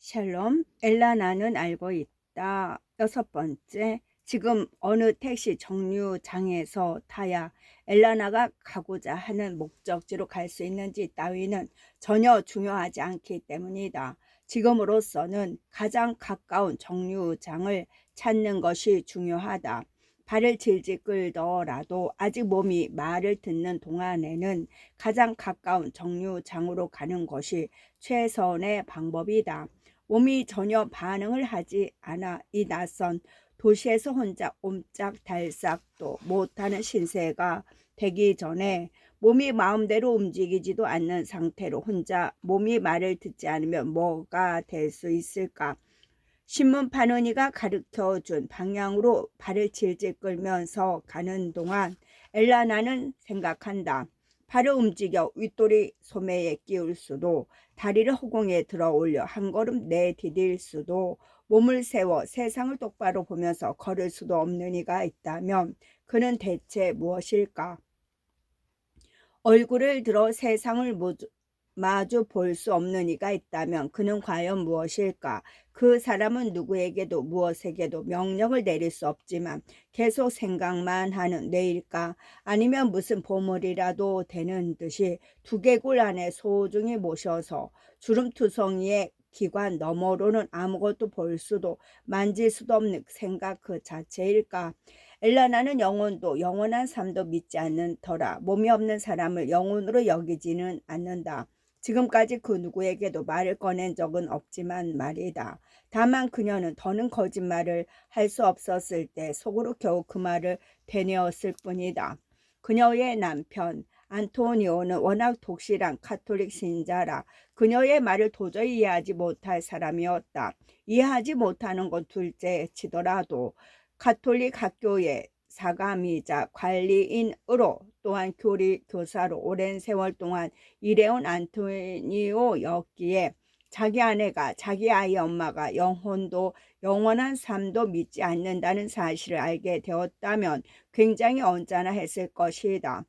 샬롬, 엘라나는 알고 있다. 여섯 번째, 지금 어느 택시 정류장에서 타야 엘라나가 가고자 하는 목적지로 갈 수 있는지 따위는 전혀 중요하지 않기 때문이다. 지금으로서는 가장 가까운 정류장을 찾는 것이 중요하다. 발을 질질 끌더라도 아직 몸이 말을 듣는 동안에는 가장 가까운 정류장으로 가는 것이 최선의 방법이다. 몸이 전혀 반응을 하지 않아 이 낯선 도시에서 혼자 옴짝달싹도 못하는 신세가 되기 전에 몸이 마음대로 움직이지도 않는 상태로 혼자 몸이 말을 듣지 않으면 뭐가 될 수 있을까? 신문 파는 이가 가르쳐준 방향으로 발을 질질 끌면서 가는 동안 엘라나는 생각한다. 발을 움직여 윗돌이 소매에 끼울 수도, 다리를 허공에 들어 올려 한 걸음 내디딜 수도, 몸을 세워 세상을 똑바로 보면서 걸을 수도 없는 이가 있다면 그는 대체 무엇일까? 얼굴을 들어 세상을 마주 볼 수 없는 이가 있다면 그는 과연 무엇일까? 그 사람은 누구에게도 무엇에게도 명령을 내릴 수 없지만 계속 생각만 하는 뇌일까? 아니면 무슨 보물이라도 되는 듯이 두개골 안에 소중히 모셔서 주름투성이의 기관 너머로는 아무것도 볼 수도 만질 수도 없는 생각 그 자체일까? 엘라나는 영혼도 영원한 삶도 믿지 않는 터라 몸이 없는 사람을 영혼으로 여기지는 않는다. 지금까지 그 누구에게도 말을 꺼낸 적은 없지만 말이다. 다만 그녀는 더는 거짓말을 할 수 없었을 때 속으로 겨우 그 말을 되뇌었을 뿐이다. 그녀의 남편 안토니오는 워낙 독실한 카톨릭 신자라 그녀의 말을 도저히 이해하지 못할 사람이었다. 이해하지 못하는 건 둘째 치더라도 가톨릭 학교의 사감이자 관리인으로 또한 교리 교사로 오랜 세월 동안 일해온 안토니오였기에 자기 아내가 자기 아이 엄마가 영혼도 영원한 삶도 믿지 않는다는 사실을 알게 되었다면 굉장히 언짢아했을 것이다.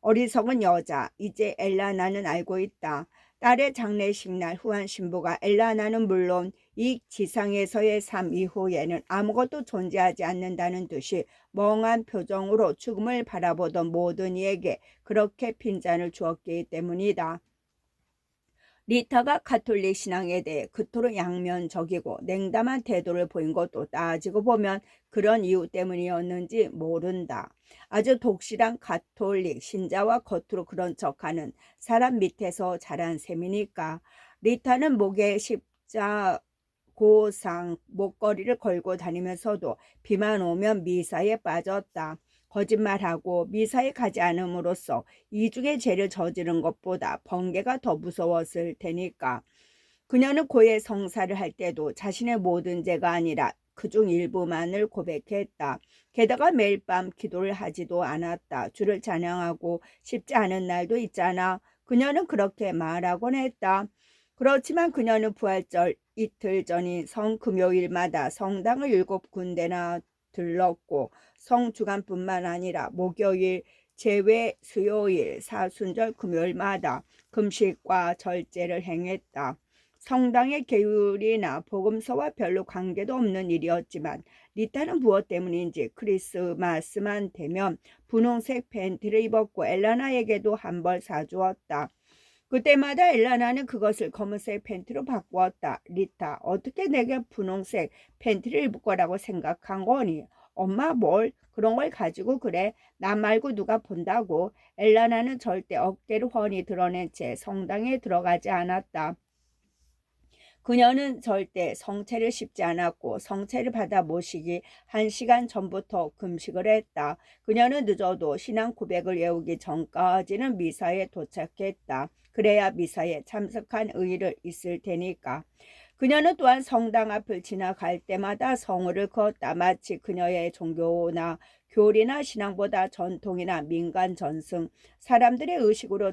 어리석은 여자, 이제 엘라나는 알고 있다. 딸의 장례식 날 후한 신부가 엘라나는 물론 이 지상에서의 삶 이후에는 아무것도 존재하지 않는다는 듯이 멍한 표정으로 죽음을 바라보던 모든 이에게 그렇게 핀잔을 주었기 때문이다. 리타가 가톨릭 신앙에 대해 그토록 양면적이고 냉담한 태도를 보인 것도 따지고 보면 그런 이유 때문이었는지 모른다. 아주 독실한 가톨릭 신자와 겉으로 그런 척하는 사람 밑에서 자란 셈이니까. 리타는 목에 십자고상 목걸이를 걸고 다니면서도 비만 오면 미사에 빠졌다. 거짓말하고 미사에 가지 않음으로써 이중의 죄를 저지른 것보다 번개가 더 무서웠을 테니까. 그녀는 고해 성사를 할 때도 자신의 모든 죄가 아니라 그중 일부만을 고백했다. 게다가 매일 밤 기도를 하지도 않았다. 주를 찬양하고 싶지 않은 날도 있잖아. 그녀는 그렇게 말하곤 했다. 그렇지만 그녀는 부활절 이틀 전인 성금요일마다 성당을 7군데나 들렀고 성주간뿐만 아니라 목요일, 제외 수요일, 사순절 금요일마다 금식과 절제를 행했다. 성당의 계율이나 복음서와 별로 관계도 없는 일이었지만 리타는 무엇 때문인지 크리스마스만 되면 분홍색 팬티를 입었고 엘라나에게도 한 벌 사주었다. 그때마다 엘라나는 그것을 검은색 팬티로 바꾸었다. 리타, 어떻게 내게 분홍색 팬티를 입을 거라고 생각한 거니? 엄마 뭘 그런 걸 가지고 그래? 나 말고 누가 본다고? 엘라나는 절대 어깨를 훤히 드러낸 채 성당에 들어가지 않았다. 그녀는 절대 성체를 씹지 않았고 성체를 받아 모시기 1시간 전부터 금식을 했다. 그녀는 늦어도 신앙 고백을 외우기 전까지는 미사에 도착했다. 그래야 미사에 참석한 의의를 있을 테니까. 그녀는 또한 성당 앞을 지나갈 때마다 성호를 그었다. 마치 그녀의 종교나 교리나 신앙보다 전통이나 민간 전승, 사람들의 의식으로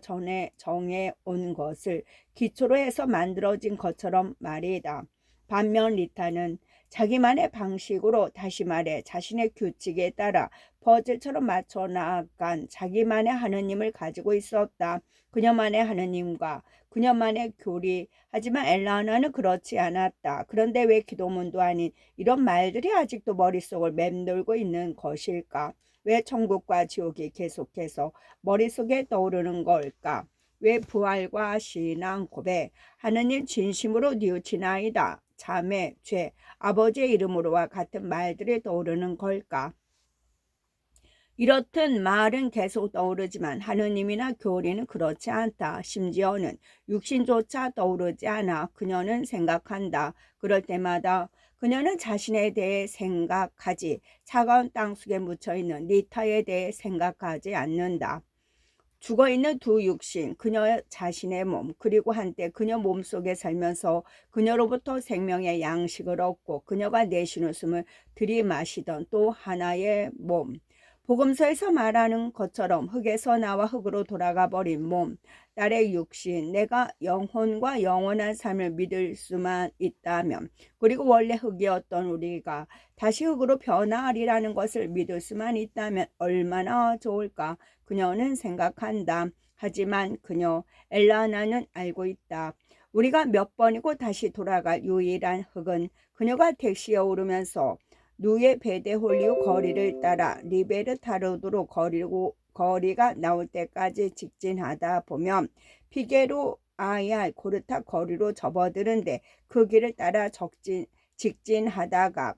정해온 것을 기초로 해서 만들어진 것처럼 말이다. 반면 리타는 자기만의 방식으로, 다시 말해 자신의 규칙에 따라 퍼즐처럼 맞춰 나간 자기만의 하느님을 가지고 있었다. 그녀만의 하느님과 그녀만의 교리. 하지만 엘라나는 그렇지 않았다. 그런데 왜 기도문도 아닌 이런 말들이 아직도 머릿속을 맴돌고 있는 것일까? 왜 천국과 지옥이 계속해서 머릿속에 떠오르는 걸까? 왜 부활과 신앙 고백, 하느님 진심으로 뉘우치나이다, 자매, 죄, 아버지의 이름으로와 같은 말들이 떠오르는 걸까? 이렇듯 말은 계속 떠오르지만 하느님이나 교리는 그렇지 않다. 심지어는 육신조차 떠오르지 않아. 그녀는 생각한다. 그럴 때마다 그녀는 자신에 대해 생각하지, 차가운 땅속에 묻혀있는 리타에 대해 생각하지 않는다. 죽어있는 두 육신, 그녀 자신의 몸, 그리고 한때 그녀 몸속에 살면서 그녀로부터 생명의 양식을 얻고 그녀가 내쉬는 숨을 들이마시던 또 하나의 몸. 복음서에서 말하는 것처럼 흙에서 나와 흙으로 돌아가 버린 몸, 딸의 육신, 내가 영혼과 영원한 삶을 믿을 수만 있다면, 그리고 원래 흙이었던 우리가 다시 흙으로 변화하리라는 것을 믿을 수만 있다면 얼마나 좋을까? 그녀는 생각한다. 하지만 그녀 엘라나는 알고 있다. 우리가 몇 번이고 다시 돌아갈 유일한 흙은 그녀가 택시에 오르면서 누에 베데홀리우 거리를 따라 리베르타르도로 거리가 나올 때까지 직진하다 보면 피게로 아얄 고르타 거리로 접어드는데 그 길을 따라 직진하다가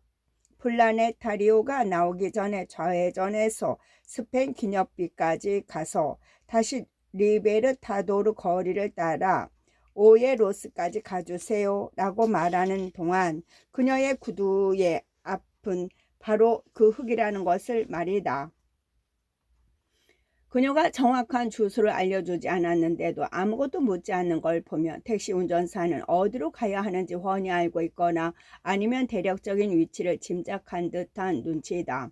플라네타리오가 나오기 전에 좌회전해서 스페인 기념비까지 가서 다시 리베르타도르 거리를 따라 오예로스까지 가주세요 라고 말하는 동안 그녀의 구두의 앞은 바로 그 흙이라는 것을 말이다. 그녀가 정확한 주소를 알려주지 않았는데도 아무것도 묻지 않는 걸 보면 택시 운전사는 어디로 가야 하는지 훤히 알고 있거나 아니면 대략적인 위치를 짐작한 듯한 눈치다.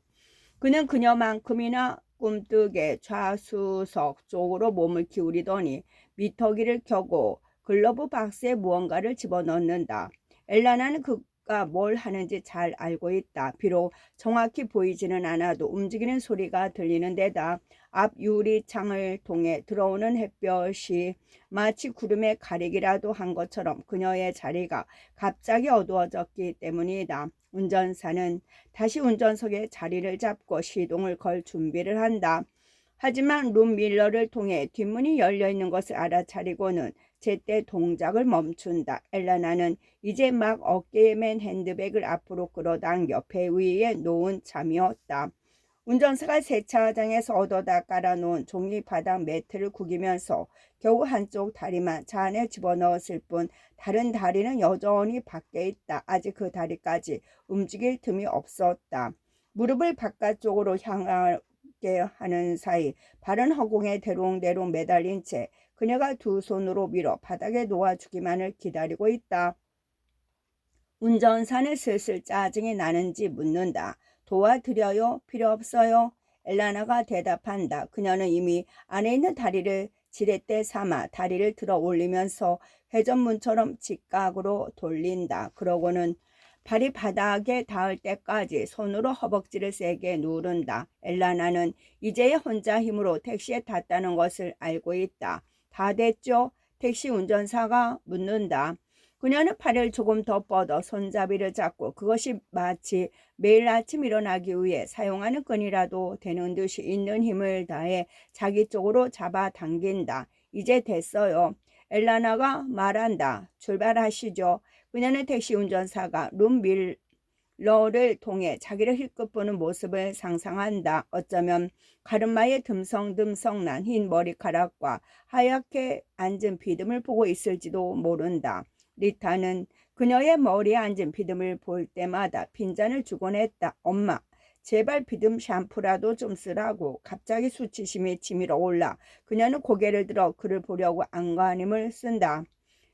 그는 그녀만큼이나 꿈뜨게 좌수석 쪽으로 몸을 기울이더니 미터기를 켜고 글러브 박스에 무언가를 집어넣는다. 엘라나는 그가 뭘 하는지 잘 알고 있다. 비록 정확히 보이지는 않아도 움직이는 소리가 들리는 데다 앞 유리창을 통해 들어오는 햇볕이 마치 구름의 가리기라도 한 것처럼 그녀의 자리가 갑자기 어두워졌기 때문이다. 운전사는 다시 운전석에 자리를 잡고 시동을 걸 준비를 한다. 하지만 룸 밀러를 통해 뒷문이 열려있는 것을 알아차리고는 제때 동작을 멈춘다. 엘라나는 이제 막 어깨에 맨 핸드백을 앞으로 끌어당겨 배 위에 놓은 참이었다. 운전사가 세차장에서 얻어다 깔아놓은 종이 바닥 매트를 구기면서 겨우 한쪽 다리만 차 안에 집어넣었을 뿐 다른 다리는 여전히 밖에 있다. 아직 그 다리까지 움직일 틈이 없었다. 무릎을 바깥쪽으로 향하게 하는 사이 발은 허공에 대롱대롱 매달린 채 그녀가 두 손으로 밀어 바닥에 놓아주기만을 기다리고 있다. 운전사는 슬슬 짜증이 나는지 묻는다. 도와드려요? 필요 없어요? 엘라나가 대답한다. 그녀는 이미 안에 있는 다리를 지렛대 삼아 다리를 들어 올리면서 회전문처럼 직각으로 돌린다. 그러고는 발이 바닥에 닿을 때까지 손으로 허벅지를 세게 누른다. 엘라나는 이제야 혼자 힘으로 택시에 탔다는 것을 알고 있다. 다 됐죠? 택시 운전사가 묻는다. 그녀는 팔을 조금 더 뻗어 손잡이를 잡고 그것이 마치 매일 아침 일어나기 위해 사용하는 끈이라도 되는 듯이 있는 힘을 다해 자기 쪽으로 잡아당긴다. 이제 됐어요. 엘라나가 말한다. 출발하시죠. 그녀는 택시 운전사가 룸 밀러를 통해 자기를 힐끗 보는 모습을 상상한다. 어쩌면 가르마에 듬성듬성 흰 머리카락과 하얗게 앉은 비듬을 보고 있을지도 모른다. 리타는 그녀의 머리에 앉은 비듬을 볼 때마다 빈잔을 주곤 했다. 엄마, 제발 비듬 샴푸라도 좀 쓰라고. 갑자기 수치심이 치밀어 올라 그녀는 고개를 들어 그를 보려고 안간힘을 쓴다.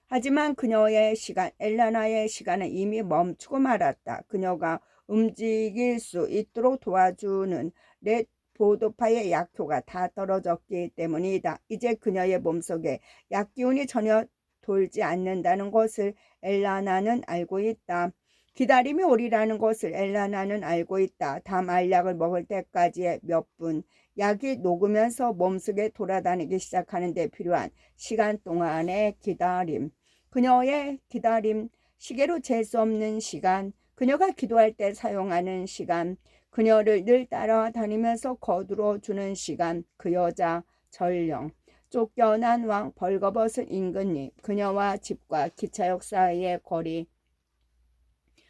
하지만 그녀의 시간, 엘라나의 시간은 이미 멈추고 말았다. 그녀가 움직일 수 있도록 도와주는 레보도파의 약효가 다 떨어졌기 때문이다. 이제 그녀의 몸속에 약기운이 전혀 돌지 않는다는 것을 엘라나는 알고 있다. 기다림이 오리라는 것을 엘라나는 알고 있다. 다음 알약을 먹을 때까지의 몇 분, 약이 녹으면서 몸속에 돌아다니기 시작하는 데 필요한 시간 동안의 기다림. 그녀의 기다림, 시계로 잴 수 없는 시간, 그녀가 기도할 때 사용하는 시간, 그녀를 늘 따라다니면서 거두어 주는 시간, 그 여자 전령. 쫓겨난 왕, 벌거벗은 임금님, 그녀와 집과 기차역 사이의 거리,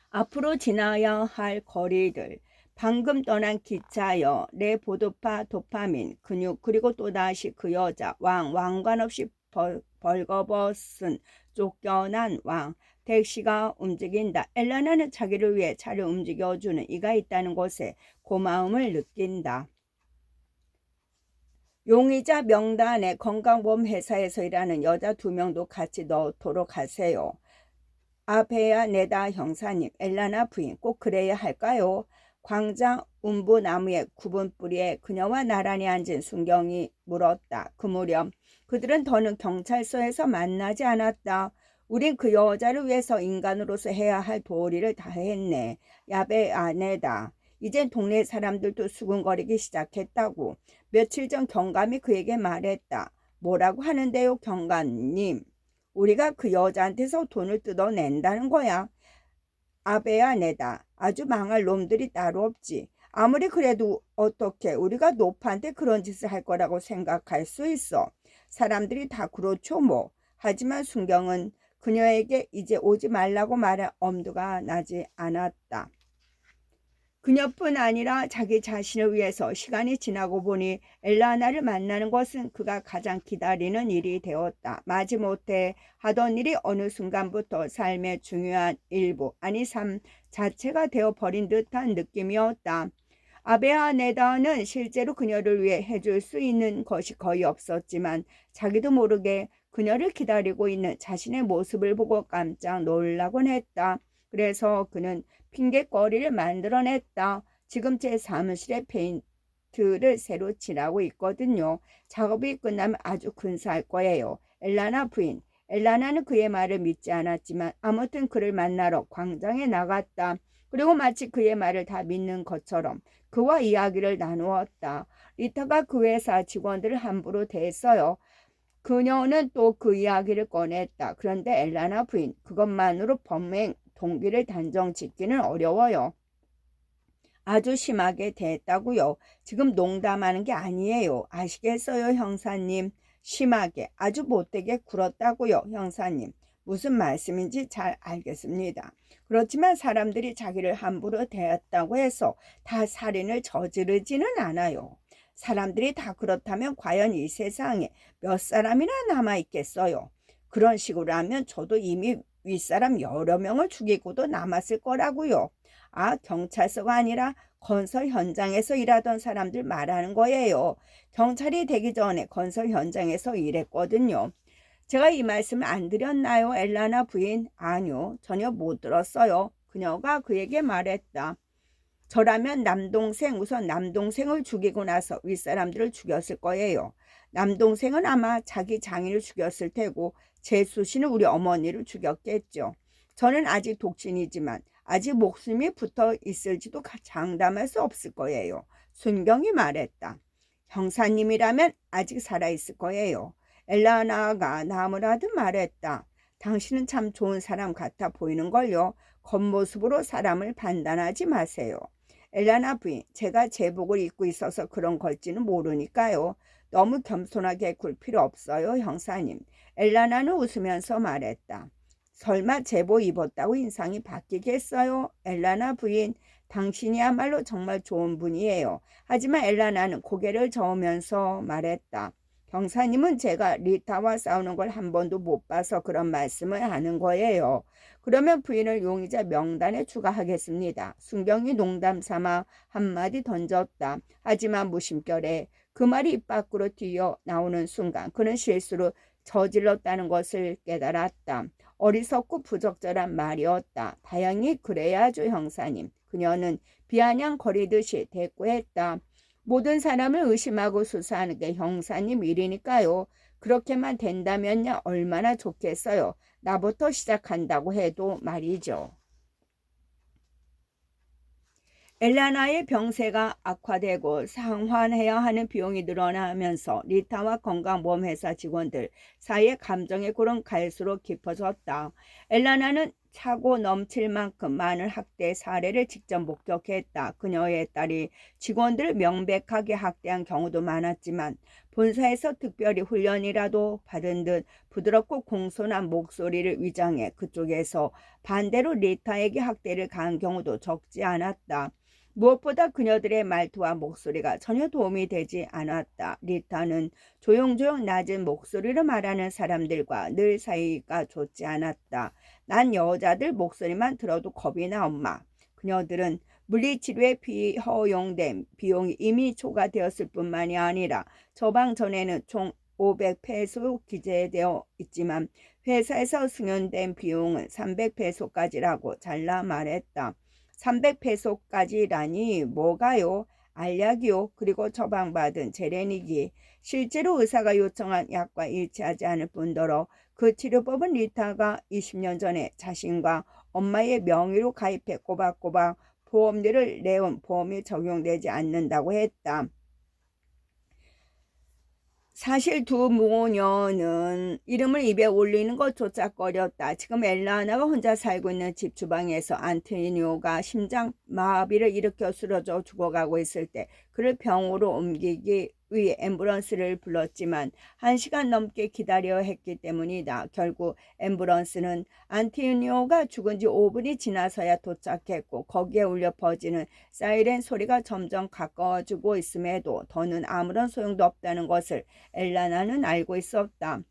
앞으로 지나야 할 거리들, 방금 떠난 기차역, 레보도파, 도파민, 근육, 그리고 또다시 그 여자, 왕관 없이 벌거벗은 쫓겨난 왕. 택시가 움직인다. 엘라나는 자기를 위해 차를 움직여주는 이가 있다는 것에 고마움을 느낀다. 용의자 명단에 건강보험 회사에서 일하는 여자 2명도 같이 넣도록 하세요. 아베야 네다 형사님, 엘라나 부인, 꼭 그래야 할까요? 광장 운부나무의 굽은 뿌리에 그녀와 나란히 앉은 순경이 물었다. 그 무렵 그들은 더는 경찰서에서 만나지 않았다. 우린 그 여자를 위해서 인간으로서 해야 할 도리를 다 했네. 야베야 네다. 이젠 동네 사람들도 수군거리기 시작했다고. 며칠 전 경감이 그에게 말했다. 뭐라고 하는데요, 경감님? 우리가 그 여자한테서 돈을 뜯어낸다는 거야. 아베야 내다. 아주 망할 놈들이 따로 없지. 아무리 그래도 어떻게 우리가 노파한테 그런 짓을 할 거라고 생각할 수 있어. 사람들이 다 그렇죠 뭐. 하지만 순경은 그녀에게 이제 오지 말라고 말할 엄두가 나지 않았다. 그녀뿐 아니라 자기 자신을 위해서 시간이 지나고 보니 엘라나를 만나는 것은 그가 가장 기다리는 일이 되었다. 마지못해 하던 일이 어느 순간부터 삶의 중요한 일부, 아니 삶 자체가 되어버린 듯한 느낌이었다. 아베아 네다는 실제로 그녀를 위해 해줄 수 있는 것이 거의 없었지만 자기도 모르게 그녀를 기다리고 있는 자신의 모습을 보고 깜짝 놀라곤 했다. 그래서 그는 핑계거리를 만들어냈다. 지금 제 사무실에 페인트를 새로 칠하고 있거든요. 작업이 끝나면 아주 근사할 거예요. 엘라나 부인. 엘라나는 그의 말을 믿지 않았지만 아무튼 그를 만나러 광장에 나갔다. 그리고 마치 그의 말을 다 믿는 것처럼 그와 이야기를 나누었다. 리타가 그 회사 직원들을 함부로 대했어요. 그녀는 또 그 이야기를 꺼냈다. 그런데 엘라나 부인, 그것만으로 범행 동기를 단정 짓기는 어려워요. 아주 심하게 대했다고요. 지금 농담하는 게 아니에요. 아시겠어요, 형사님? 심하게, 아주 못되게 굴었다고요, 형사님. 무슨 말씀인지 잘 알겠습니다. 그렇지만 사람들이 자기를 함부로 대했다고 해서 다 살인을 저지르지는 않아요. 사람들이 다 그렇다면 과연 이 세상에 몇 사람이나 남아있겠어요. 그런 식으로 하면 저도 이미 윗사람 여러 명을 죽이고도 남았을 거라고요. 아, 경찰서가 아니라 건설 현장에서 일하던 사람들 말하는 거예요. 경찰이 되기 전에 건설 현장에서 일했거든요. 제가 이 말씀을 안 드렸나요, 엘라나 부인? 아니요, 전혀 못 들었어요. 그녀가 그에게 말했다. 저라면 우선 남동생을 죽이고 나서 윗사람들을 죽였을 거예요. 남동생은 아마 자기 장인을 죽였을 테고 제수씨는 우리 어머니를 죽였겠죠. 저는 아직 독신이지만 아직 목숨이 붙어 있을지도 장담할 수 없을 거예요. 순경이 말했다. 형사님이라면 아직 살아있을 거예요. 엘라나가 나무라듯 말했다. 당신은 참 좋은 사람 같아 보이는걸요. 겉모습으로 사람을 판단하지 마세요. 엘라나 부인, 제가 제복을 입고 있어서 그런 걸지는 모르니까요. 너무 겸손하게 굴 필요 없어요, 형사님. 엘라나는 웃으면서 말했다. 설마 제복 입었다고 인상이 바뀌겠어요? 엘라나 부인, 당신이야말로 정말 좋은 분이에요. 하지만 엘라나는 고개를 저으면서 말했다. 형사님은 제가 리타와 싸우는 걸 한 번도 못 봐서 그런 말씀을 하는 거예요. 그러면 부인을 용의자 명단에 추가하겠습니다. 순경이 농담 삼아 한마디 던졌다. 하지만 무심결에 그 말이 입 밖으로 튀어 나오는 순간 그는 실수로 저질렀다는 것을 깨달았다. 어리석고 부적절한 말이었다. 다행히 그래야죠, 형사님. 그녀는 비아냥거리듯이 대꾸했다. 모든 사람을 의심하고 수사하는 게 형사님 일이니까요. 그렇게만 된다면야 얼마나 좋겠어요. 나부터 시작한다고 해도 말이죠. 엘라나의 병세가 악화되고 상환해야 하는 비용이 늘어나면서 리타와 건강보험회사 직원들 사이의 감정의 골은 갈수록 깊어졌다. 엘라나는 차고 넘칠 만큼 많은 학대 사례를 직접 목격했다. 그녀의 딸이 직원들을 명백하게 학대한 경우도 많았지만 본사에서 특별히 훈련이라도 받은 듯 부드럽고 공손한 목소리를 위장해 그쪽에서 반대로 리타에게 학대를 가한 경우도 적지 않았다. 무엇보다 그녀들의 말투와 목소리가 전혀 도움이 되지 않았다. 리타는 조용조용 낮은 목소리로 말하는 사람들과 늘 사이가 좋지 않았다. 난 여자들 목소리만 들어도 겁이 나, 엄마. 그녀들은 물리치료에 비허용된 비용이 이미 초과되었을 뿐만이 아니라 처방 전에는 총 500페소 기재되어 있지만 회사에서 승인된 비용은 300페소까지라고 잘라 말했다. 300페소까지라니 뭐가요? 알약이요. 그리고 처방받은 제레닉이 실제로 의사가 요청한 약과 일치하지 않을 뿐더러 그 치료법은 리타가 20년 전에 자신과 엄마의 명의로 가입해 꼬박꼬박 보험료를 내온 보험이 적용되지 않는다고 했다. 사실 두 모녀는 이름을 입에 올리는 것조차 꺼렸다. 지금 엘라나가 혼자 살고 있는 집 주방에서 안토니오가 심장마비를 일으켜 쓰러져 죽어가고 있을 때 그를 병으로 옮기기 위해 앰뷸런스를 불렀지만 1시간 넘게 기다려야 했기 때문이다. 결국 앰뷸런스는 안토니오가 죽은 지 5분이 지나서야 도착했고 거기에 울려 퍼지는 사이렌 소리가 점점 가까워지고 있음에도 더는 아무런 소용도 없다는 것을 엘라나는 알고 있었다.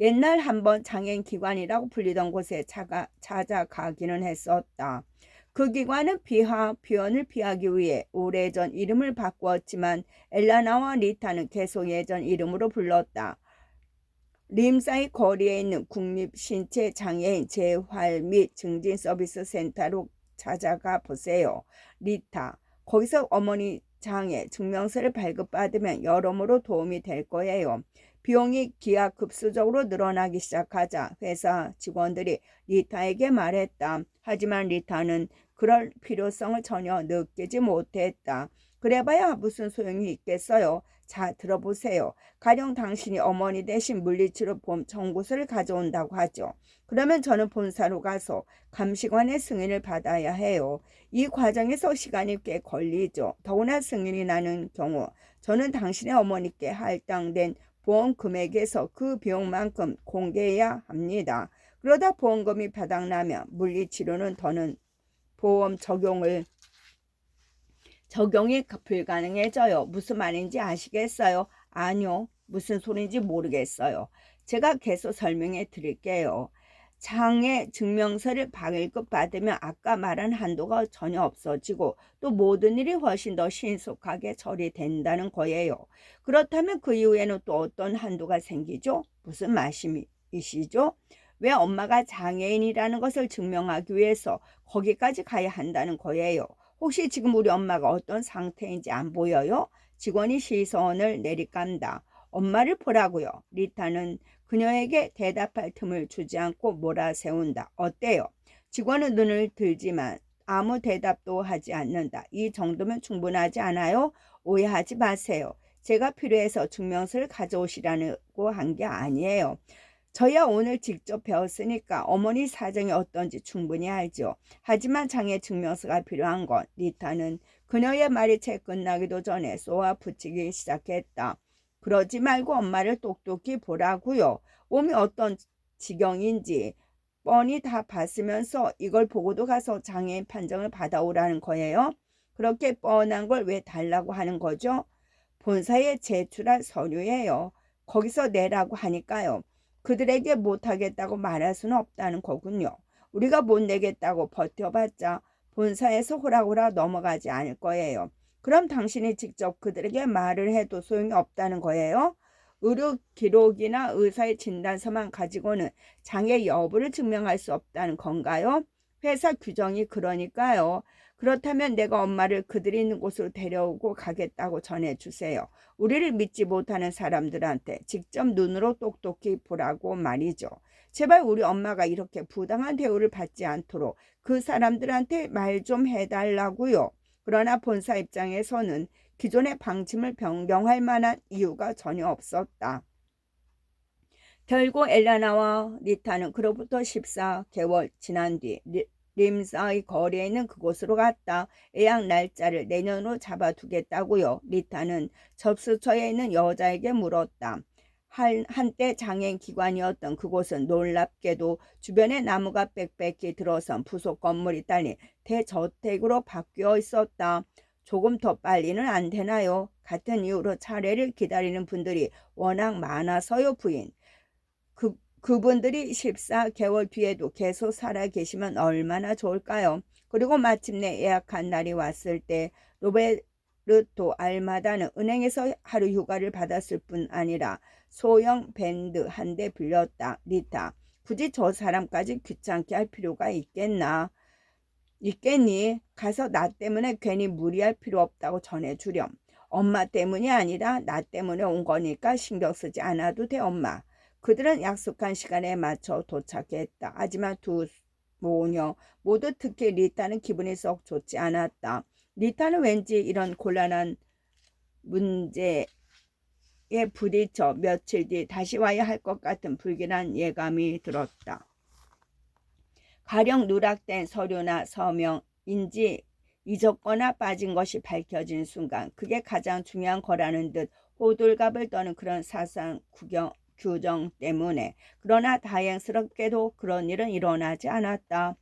옛날 한번 장애인기관이라고 불리던 곳에 찾아가기는 했었다. 그 기관은 표현을 피하기 위해 오래전 이름을 바꾸었지만 엘라나와 리타는 계속 예전 이름으로 불렀다. 림사이 거리에 있는 국립신체장애인 재활 및 증진 서비스 센터로 찾아가 보세요. 리타, 거기서 어머니 장애 증명서를 발급받으면 여러모로 도움이 될 거예요. 비용이 기하급수적으로 늘어나기 시작하자 회사 직원들이 리타에게 말했다. 하지만 리타는 그럴 필요성을 전혀 느끼지 못했다. 그래봐야 무슨 소용이 있겠어요. 자, 들어보세요. 가령 당신이 어머니 대신 물리치료 보험 청구서를 가져온다고 하죠. 그러면 저는 본사로 가서 감시관의 승인을 받아야 해요. 이 과정에서 시간이 꽤 걸리죠. 더구나 승인이 나는 경우 저는 당신의 어머니께 할당된 보험 금액에서 그 비용만큼 공개해야 합니다. 그러다 보험금이 바닥나면 물리치료는 더는 보험 적용이 불가능해져요. 무슨 말인지 아시겠어요? 아니요. 무슨 소린지 모르겠어요. 제가 계속 설명해 드릴게요. 장애 증명서를 발급받으면 아까 말한 한도가 전혀 없어지고 또 모든 일이 훨씬 더 신속하게 처리된다는 거예요. 그렇다면 그 이후에는 또 어떤 한도가 생기죠? 무슨 말씀이시죠? 왜 엄마가 장애인이라는 것을 증명하기 위해서 거기까지 가야 한다는 거예요? 혹시 지금 우리 엄마가 어떤 상태인지 안 보여요? 직원이 시선을 내리깐다. 엄마를 보라고요. 리타는 그녀에게 대답할 틈을 주지 않고 몰아세운다. 어때요? 직원은 눈을 들지만 아무 대답도 하지 않는다. 이 정도면 충분하지 않아요? 오해하지 마세요. 제가 필요해서 증명서를 가져오시라고 한 게 아니에요. 저야 오늘 직접 배웠으니까 어머니 사정이 어떤지 충분히 알죠. 하지만 장애 증명서가 필요한 건 리타는 그녀의 말이 채 끝나기도 전에 쏘아 붙이기 시작했다. 그러지 말고 엄마를 똑똑히 보라고요. 몸이 어떤 지경인지 뻔히 다 봤으면서 이걸 보고도 가서 장애인 판정을 받아오라는 거예요. 그렇게 뻔한 걸 왜 달라고 하는 거죠? 본사에 제출할 서류예요. 거기서 내라고 하니까요. 그들에게 못하겠다고 말할 수는 없다는 거군요. 우리가 못 내겠다고 버텨봤자 본사에서 호락호락 넘어가지 않을 거예요. 그럼 당신이 직접 그들에게 말을 해도 소용이 없다는 거예요? 의료 기록이나 의사의 진단서만 가지고는 장애 여부를 증명할 수 없다는 건가요? 회사 규정이 그러니까요. 그렇다면 내가 엄마를 그들이 있는 곳으로 데려오고 가겠다고 전해주세요. 우리를 믿지 못하는 사람들한테 직접 눈으로 똑똑히 보라고 말이죠. 제발 우리 엄마가 이렇게 부당한 대우를 받지 않도록 그 사람들한테 말 좀 해달라고요. 그러나 본사 입장에서는 기존의 방침을 변경할 만한 이유가 전혀 없었다. 결국 엘레나와 리타는 그로부터 14개월 지난 뒤 림사의 거리에 있는 그곳으로 갔다. 예약 날짜를 내년으로 잡아두겠다고요. 리타는 접수처에 있는 여자에게 물었다. 한때 장애인 기관이었던 그곳은 놀랍게도 주변에 나무가 빽빽히 들어선 부속 건물이 딸린 대저택으로 바뀌어 있었다. 조금 더 빨리는 안 되나요? 같은 이유로 차례를 기다리는 분들이 워낙 많아서요, 부인. 그분들이 14개월 뒤에도 계속 살아 계시면 얼마나 좋을까요? 그리고 마침내 예약한 날이 왔을 때 로베르토 알마다는 은행에서 하루 휴가를 받았을 뿐 아니라 소형 밴드 한 대 빌렸다. 리타, 굳이 저 사람까지 귀찮게 할 필요가 있겠니? 가서 나 때문에 괜히 무리할 필요 없다고 전해주렴. 엄마 때문이 아니라 나 때문에 온 거니까 신경 쓰지 않아도 돼, 엄마. 그들은 약속한 시간에 맞춰 도착했다. 하지만 두 모녀 모두 특히 리타는 기분이 썩 좋지 않았다. 리타는 왠지 이런 곤란한 문제에 부딪혀 며칠 뒤 다시 와야 할 것 같은 불길한 예감이 들었다. 가령 누락된 서류나 서명, 인지 잊었거나 빠진 것이 밝혀진 순간 그게 가장 중요한 거라는 듯 호들갑을 떠는 그런 사상 규정 때문에. 그러나 다행스럽게도 그런 일은 일어나지 않았다.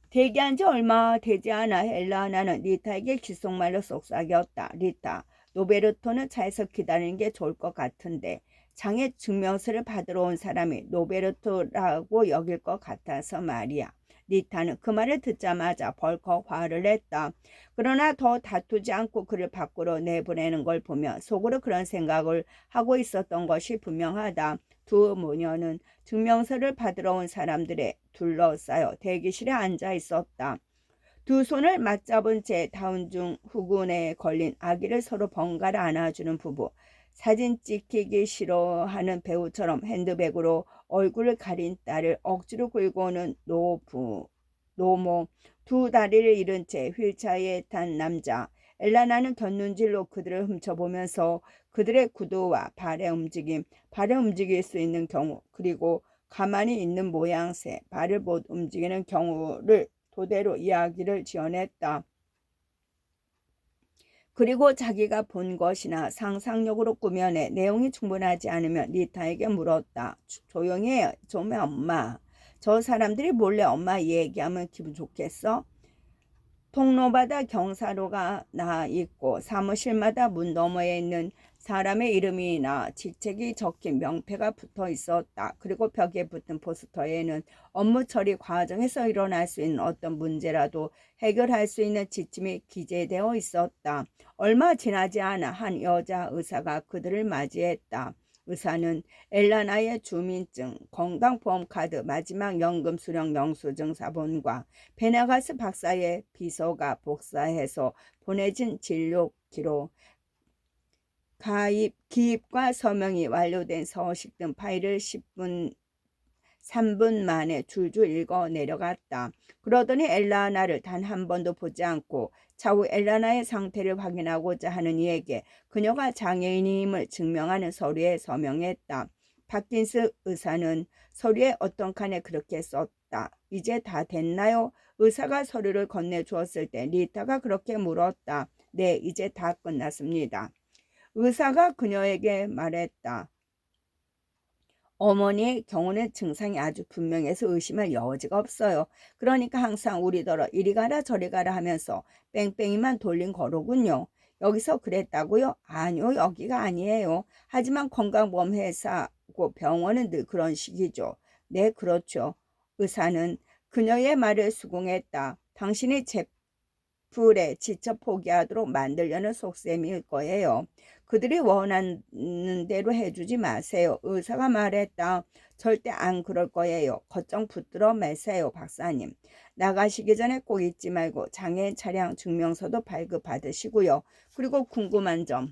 대기한 지 얼마 되지 않아 엘라나는 리타에게 귓속말로 속삭였다. 리타, 노베르토는 차에서 기다리는 게 좋을 것 같은데 장애 증명서를 받으러 온 사람이 노베르토라고 여길 것 같아서 말이야. 리타는 그 말을 듣자마자 벌컥 화를 냈다. 그러나 더 다투지 않고 그를 밖으로 내보내는 걸 보면 속으로 그런 생각을 하고 있었던 것이 분명하다. 두 모녀는 증명서를 받으러 온 사람들에 둘러싸여 대기실에 앉아 있었다. 두 손을 맞잡은 채 다운중 후군에 걸린 아기를 서로 번갈아 안아주는 부부. 사진 찍히기 싫어하는 배우처럼 핸드백으로 얼굴을 가린 딸을 억지로 끌고 오는 노모. 두 다리를 잃은 채 휠체어에 탄 남자. 엘라나는 곁눈질로 그들을 훔쳐보면서 그들의 구두와 발의 움직임, 발을 움직일 수 있는 경우, 그리고 가만히 있는 모양새, 발을 못 움직이는 경우를 토대로 이야기를 지어냈다. 그리고 자기가 본 것이나 상상력으로 꾸며내 내용이 충분하지 않으면 리타에게 물었다. 조용히 해, 좀 해, 엄마. 저 사람들이 몰래 엄마 얘기하면 기분 좋겠어? 통로마다 경사로가 나 있고 사무실마다 문 너머에 있는 사람의 이름이나 직책이 적힌 명패가 붙어 있었다. 그리고 벽에 붙은 포스터에는 업무 처리 과정에서 일어날 수 있는 어떤 문제라도 해결할 수 있는 지침이 기재되어 있었다. 얼마 지나지 않아 한 여자 의사가 그들을 맞이했다. 의사는 엘라나의 주민증, 건강보험카드, 마지막 연금 수령 영수증 사본과 베나가스 박사의 비서가 복사해서 보내진 진료 기록, 기입과 서명이 완료된 서식 등 파일을 3분 만에 줄줄 읽어 내려갔다. 그러더니 엘라나를 단 한 번도 보지 않고 차후 엘라나의 상태를 확인하고자 하는 이에게 그녀가 장애인임을 증명하는 서류에 서명했다. 파킨스 의사는 서류에 어떤 칸에 그렇게 썼다. 이제 다 됐나요? 의사가 서류를 건네주었을 때 리타가 그렇게 물었다. 네, 이제 다 끝났습니다. 의사가 그녀에게 말했다. 어머니의 경우는 증상이 아주 분명해서 의심할 여지가 없어요. 그러니까 항상 우리더러 이리 가라 저리 가라 하면서 뺑뺑이만 돌린 거로군요. 여기서 그랬다고요? 아니요, 여기가 아니에요. 하지만 건강보험회사고 병원은 늘 그런 식이죠. 네, 그렇죠. 의사는 그녀의 말을 수긍했다. 당신이 제풀에 지쳐 포기하도록 만들려는 속셈일 거예요. 그들이 원하는 대로 해주지 마세요. 의사가 말했다. 절대 안 그럴 거예요. 걱정 붙들어 매세요, 박사님. 나가시기 전에 꼭 잊지 말고 장애인 차량 증명서도 발급받으시고요. 그리고 궁금한 점이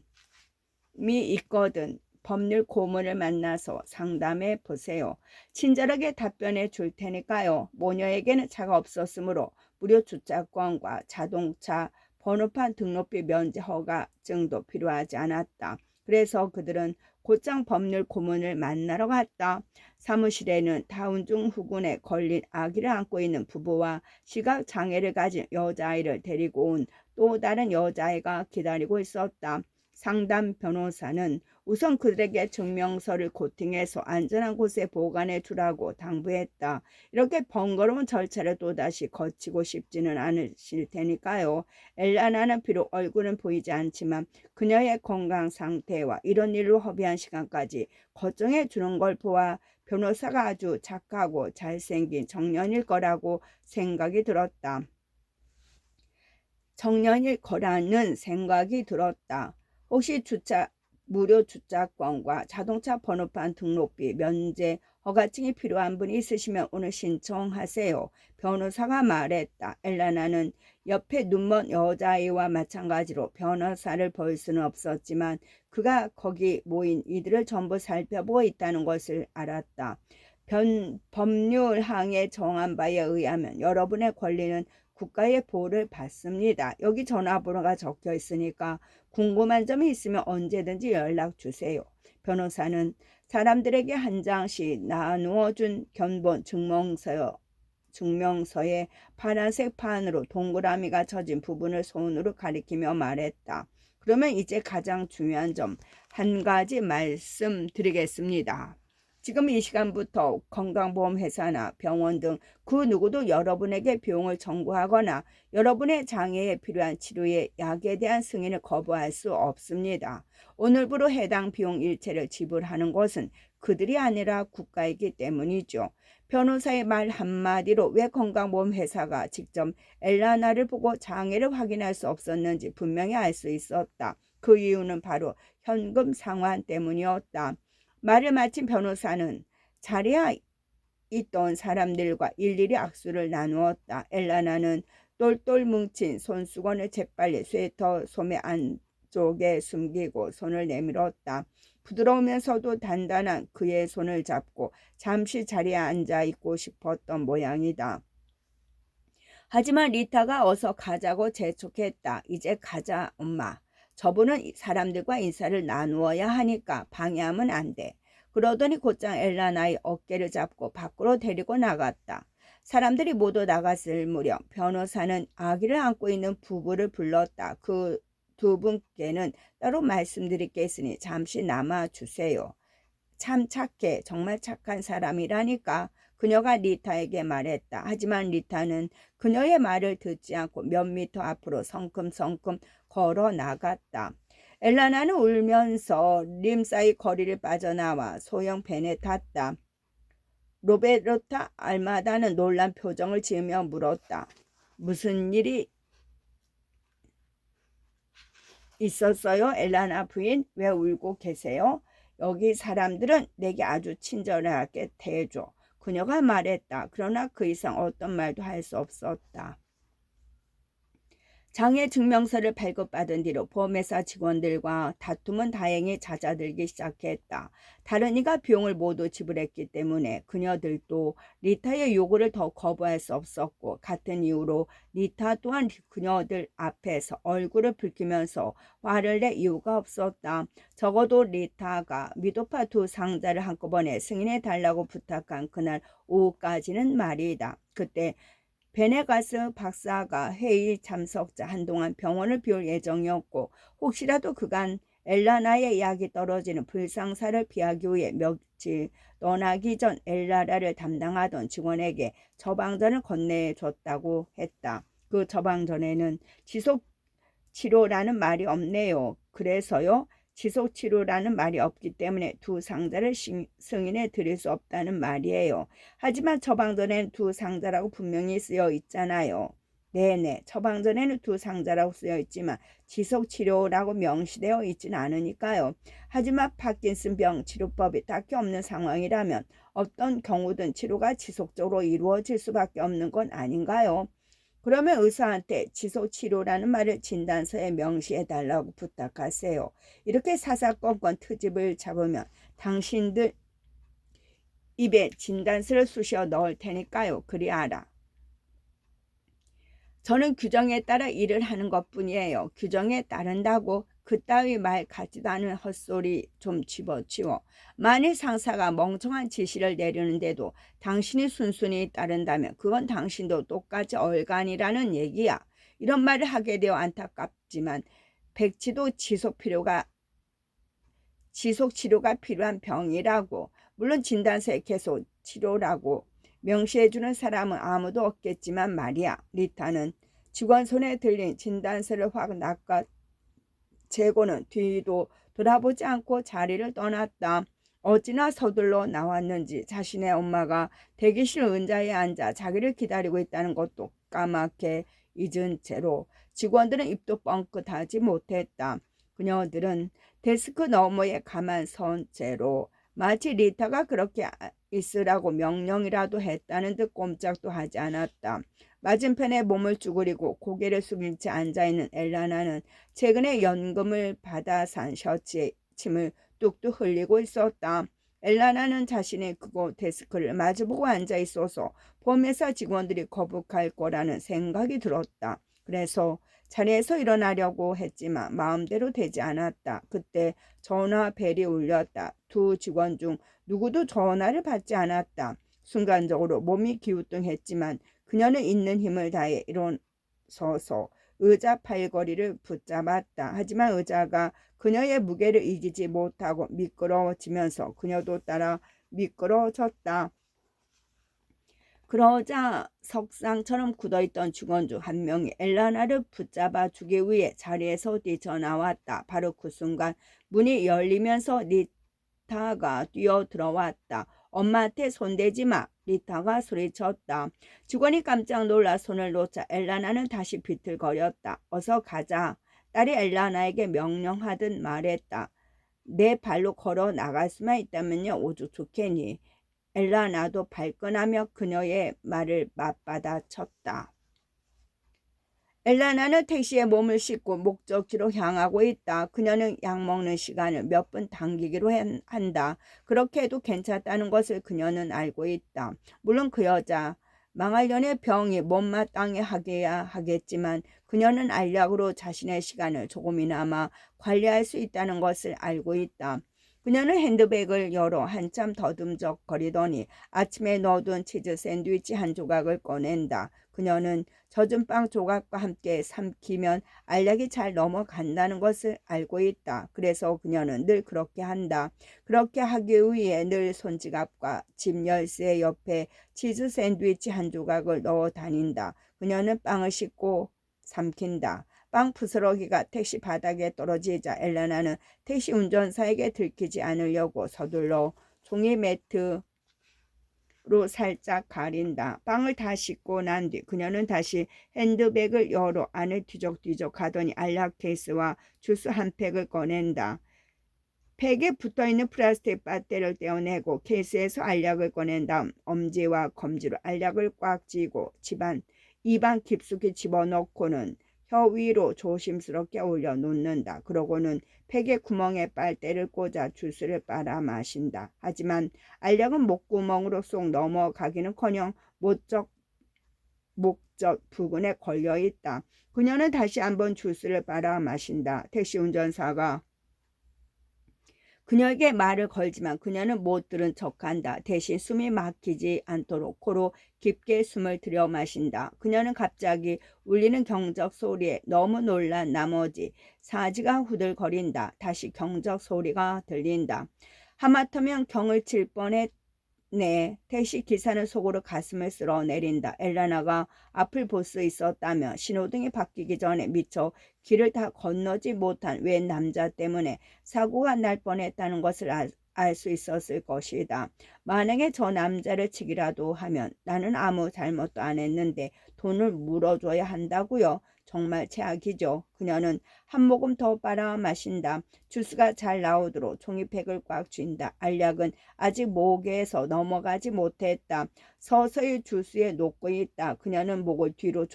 있거든. 법률 고문을 만나서 상담해 보세요. 친절하게 답변해 줄 테니까요. 모녀에게는 차가 없었으므로 무료 주차권과 자동차 번호판 등록비 면제 허가증도 필요하지 않았다. 그래서 그들은 곧장 법률 고문을 만나러 갔다. 사무실에는 다운증 후군에 걸린 아기를 안고 있는 부부와 시각장애를 가진 여자아이를 데리고 온 또 다른 여자아이가 기다리고 있었다. 상담 변호사는 우선 그들에게 증명서를 코팅해서 안전한 곳에 보관해 두라고 당부했다. 이렇게 번거로운 절차를 또다시 거치고 싶지는 않으실 테니까요. 엘라나는 비록 얼굴은 보이지 않지만 그녀의 건강 상태와 이런 일로 허비한 시간까지 걱정해 주는 걸 보아 변호사가 아주 착하고 잘생긴 청년일 거라고 생각이 들었다. 청년일 거라는 생각이 들었다. 혹시 무료 주차권과 자동차 번호판 등록비 면제 허가증이 필요한 분이 있으시면 오늘 신청하세요. 변호사가 말했다. 엘라나는 옆에 눈먼 여자아이와 마찬가지로 변호사를 볼 수는 없었지만 그가 거기 모인 이들을 전부 살펴보고 있다는 것을 알았다. 법률항에 정한 바에 의하면 여러분의 권리는 국가의 보호를 받습니다. 여기 전화번호가 적혀 있으니까 궁금한 점이 있으면 언제든지 연락 주세요. 변호사는 사람들에게 한 장씩 나누어 준 견본 증명서에 파란색 판으로 동그라미가 쳐진 부분을 손으로 가리키며 말했다. 그러면 이제 가장 중요한 점 한 가지 말씀드리겠습니다. 지금 이 시간부터 건강보험회사나 병원 등 그 누구도 여러분에게 비용을 청구하거나 여러분의 장애에 필요한 치료의 약에 대한 승인을 거부할 수 없습니다. 오늘부로 해당 비용 일체를 지불하는 것은 그들이 아니라 국가이기 때문이죠. 변호사의 말 한마디로 왜 건강보험회사가 직접 엘라나를 보고 장애를 확인할 수 없었는지 분명히 알 수 있었다. 그 이유는 바로 현금 상환 때문이었다. 말을 마친 변호사는 자리에 있던 사람들과 일일이 악수를 나누었다. 엘라나는 똘똘 뭉친 손수건을 재빨리 스웨터 소매 안쪽에 숨기고 손을 내밀었다. 부드러우면서도 단단한 그의 손을 잡고 잠시 자리에 앉아 있고 싶었던 모양이다. 하지만 리타가 어서 가자고 재촉했다. 이제 가자, 엄마. 저분은 사람들과 인사를 나누어야 하니까 방해하면 안 돼. 그러더니 곧장 엘라나의 어깨를 잡고 밖으로 데리고 나갔다. 사람들이 모두 나갔을 무렵 변호사는 아기를 안고 있는 부부를 불렀다. 그 두 분께는 따로 말씀드릴 게 있으니 잠시 남아주세요. 참 착해. 정말 착한 사람이라니까. 그녀가 리타에게 말했다. 하지만 리타는 그녀의 말을 듣지 않고 몇 미터 앞으로 성큼성큼 걸어 나갔다. 엘라나는 울면서 림 사이 거리를 빠져나와 소형 밴에 탔다. 로베르타 알마다는 놀란 표정을 지으며 물었다. 무슨 일이 있었어요? 엘라나 부인, 왜 울고 계세요? 여기 사람들은 내게 아주 친절하게 대해줘. 그녀가 말했다. 그러나 그 이상 어떤 말도 할 수 없었다. 장애 증명서를 발급받은 뒤로 보험회사 직원들과 다툼은 다행히 잦아들기 시작했다. 다른 이가 비용을 모두 지불했기 때문에 그녀들도 리타의 요구를 더 거부할 수 없었고 같은 이유로 리타 또한 그녀들 앞에서 얼굴을 붉히면서 화를 낼 이유가 없었다. 적어도 리타가 미도파 두 상자를 한꺼번에 승인해 달라고 부탁한 그날 오후까지는 말이다. 그때 베네가스 박사가 회의 참석자 한동안 병원을 비울 예정이었고 혹시라도 그간 엘라나의 약이 떨어지는 불상사를 피하기 위해 며칠 떠나기 전 엘라나를 담당하던 직원에게 처방전을 건네줬다고 했다. 그 처방전에는 지속치료라는 말이 없네요. 그래서요. 지속치료라는 말이 없기 때문에 두 상자를 승인해 드릴 수 없다는 말이에요. 하지만 처방전에는 두 상자라고 분명히 쓰여 있잖아요. 네네, 처방전에는 두 상자라고 쓰여 있지만 지속치료라고 명시되어 있지는 않으니까요. 하지만 파킨슨병 치료법이 딱히 없는 상황이라면 어떤 경우든 치료가 지속적으로 이루어질 수밖에 없는 건 아닌가요? 그러면 의사한테 지속치료라는 말을 진단서에 명시해달라고 부탁하세요. 이렇게 사사건건 트집을 잡으면 당신들 입에 진단서를 쑤셔 넣을 테니까요. 그리 알아. 저는 규정에 따라 일을 하는 것뿐이에요. 규정에 따른다고 그따위 말 같지도 않은 헛소리 좀 집어치워. 만일 상사가 멍청한 지시를 내리는데도 당신이 순순히 따른다면 그건 당신도 똑같이 얼간이라는 얘기야. 이런 말을 하게 되어 안타깝지만 백치도 지속 치료가 필요한 병이라고. 물론 진단서에 계속 치료라고 명시해주는 사람은 아무도 없겠지만 말이야. 리타는 직원 손에 들린 진단서를 확 낚아 재고는 뒤도 돌아보지 않고 자리를 떠났다. 어찌나 서둘러 나왔는지 자신의 엄마가 대기실 의자에 앉아 자기를 기다리고 있다는 것도 까맣게 잊은 채로 직원들은 입도 뻥끗하지 못했다. 그녀들은 데스크 너머에 가만 선 채로 마치 리타가 그렇게 있으라고 명령이라도 했다는 듯 꼼짝도 하지 않았다. 맞은편에 몸을 쭈그리고 고개를 숙인 채 앉아있는 엘라나는 최근에 연금을 받아 산 셔츠에 침을 뚝뚝 흘리고 있었다. 엘라나는 자신이 그곳 데스크를 마주보고 앉아있어서 보면서 직원들이 거북할 거라는 생각이 들었다. 그래서 자리에서 일어나려고 했지만 마음대로 되지 않았다. 그때 전화 벨이 울렸다. 두 직원 중 누구도 전화를 받지 않았다. 순간적으로 몸이 기우뚱했지만 그녀는 있는 힘을 다해 일어서서 의자 팔걸이를 붙잡았다. 하지만 의자가 그녀의 무게를 이기지 못하고 미끄러워지면서 그녀도 따라 미끄러워졌다. 그러자 석상처럼 굳어있던 직원 중 한 명이 엘라나를 붙잡아 주기 위해 자리에서 뛰쳐나왔다. 바로 그 순간 문이 열리면서 리타가 뛰어들어왔다. 엄마한테 손대지 마. 리타가 소리쳤다. 직원이 깜짝 놀라 손을 놓자 엘라나는 다시 비틀거렸다. 어서 가자. 딸이 엘라나에게 명령하듯 말했다. 내 발로 걸어 나갈 수만 있다면요 오죽 좋겠니. 엘라나도 발끈하며 그녀의 말을 맞받아쳤다. 엘라나는 택시에 몸을 싣고 목적지로 향하고 있다. 그녀는 약 먹는 시간을 몇 분 당기기로 한다. 그렇게 해도 괜찮다는 것을 그녀는 알고 있다. 물론 그 여자 망할년의 병이 못마땅해 하게야 하겠지만 그녀는 알약으로 자신의 시간을 조금이나마 관리할 수 있다는 것을 알고 있다. 그녀는 핸드백을 열어 한참 더듬적거리더니 아침에 넣어둔 치즈 샌드위치 한 조각을 꺼낸다. 그녀는 젖은 빵 조각과 함께 삼키면 알약이 잘 넘어간다는 것을 알고 있다. 그래서 그녀는 늘 그렇게 한다. 그렇게 하기 위해 늘 손지갑과 집 열쇠 옆에 치즈 샌드위치 한 조각을 넣어 다닌다. 그녀는 빵을 씻고 삼킨다. 빵 부스러기가 택시 바닥에 떨어지자 엘레나는 택시 운전사에게 들키지 않으려고 서둘러 종이 매트로 살짝 가린다. 빵을 다 씻고 난 뒤 그녀는 다시 핸드백을 열어 안을 뒤적뒤적 하더니 알약 케이스와 주스 한 팩을 꺼낸다. 팩에 붙어있는 플라스틱 빨대를 떼어내고 케이스에서 알약을 꺼낸 다음 엄지와 검지로 알약을 꽉 쥐고 입안 깊숙이 집어넣고는 혀 위로 조심스럽게 올려놓는다. 그러고는 팩의 구멍에 빨대를 꽂아 주스를 빨아 마신다. 하지만 알약은 목구멍으로 쏙 넘어가기는커녕 목젖 부근에 걸려있다. 그녀는 다시 한번 주스를 빨아 마신다. 택시 운전사가 그녀에게 말을 걸지만 그녀는 못 들은 척한다. 대신 숨이 막히지 않도록 코로 깊게 숨을 들여 마신다. 그녀는 갑자기 울리는 경적 소리에 너무 놀란 나머지 사지가 후들거린다. 다시 경적 소리가 들린다. 하마터면 경을 칠 뻔했네. 택시 기사는 속으로 가슴을 쓸어내린다. 엘라나가 앞을 볼 수 있었다면 신호등이 바뀌기 전에 미처 길을 다 건너지 못한 웬 남자 때문에 사고가 날 뻔했다는 것을 알 수 있었을 것이다. 만약에 저 남자를 치기라도 하면 나는 아무 잘못도 안 했는데 돈을 물어줘야 한다고요. 정말 최악이죠. 그녀는 한 모금 더 빨아 마신다. 주스가 잘 나오도록 종이팩을 꽉 쥔다. 알약은 아직 목에서 넘어가지 못했다. 서서히 주스에 녹고 있다. 그녀는 목을 뒤로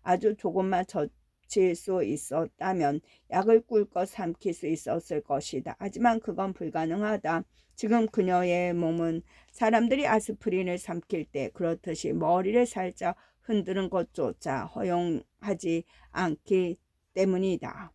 아주 조금만 젖힐 수 있었다면 약을 꿀꺽 삼킬 수 있었을 것이다. 하지만 그건 불가능하다. 지금 그녀의 몸은 사람들이 아스피린을 삼킬 때 그렇듯이 머리를 살짝 흔드는 것조차 허용하지 않기 때문이다.